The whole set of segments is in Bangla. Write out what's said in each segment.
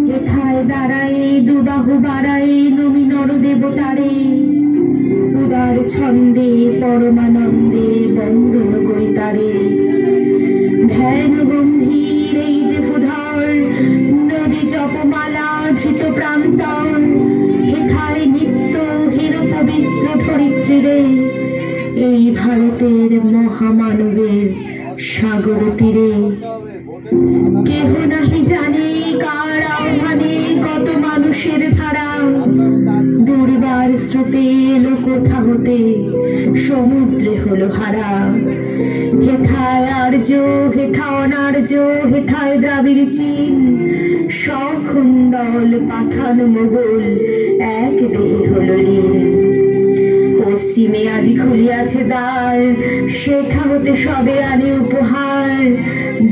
হেথায় দাঁড়ায় দুবাহু বাড়ায় নমি নর দেবতারে, উদার ছন্দে পরমানন্দে বন্দন করি তারে। ধ্যান গম্ভীর এই যে ভূধর, নদী জপমালা ধৃত প্রান্তর, হেথায় নিত্য হির পবিত্র ধরিত্রীরে, এই ভারতের মহামানবের সাগর তীরে। কেহ নাহি জানে কার আহ্বানে কত মানুষের ধারা, দুর্বার স্রোতে এলো কোথা হতে সমুদ্রে হলো হারা। হেথায় আর্য হেথা অনার্য, হেথায় দ্রাবিড় চীন, সখুন্দল পাঠান মোগল এক দেহে হলো লীন। পশ্চিমে আজি খুলিয়াছে দ্বার, সেথা হতে সবে আনে উপহার,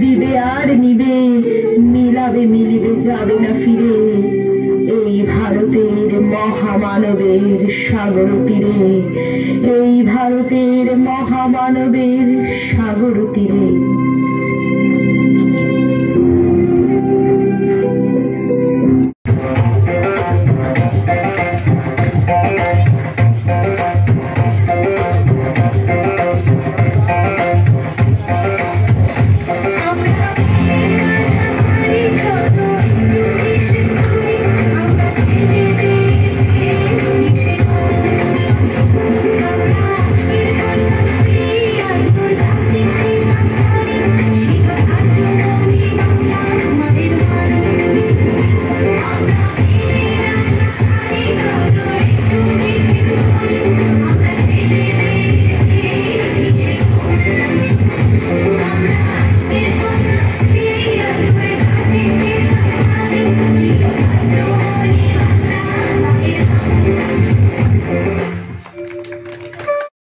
দিবে আর নিবে, মিলাবে মিলিবে যাবে না ফিরে, এই ভারতের মহামানবের সাগর তীরে, এই ভারতের মহামানবের সাগর তীরে।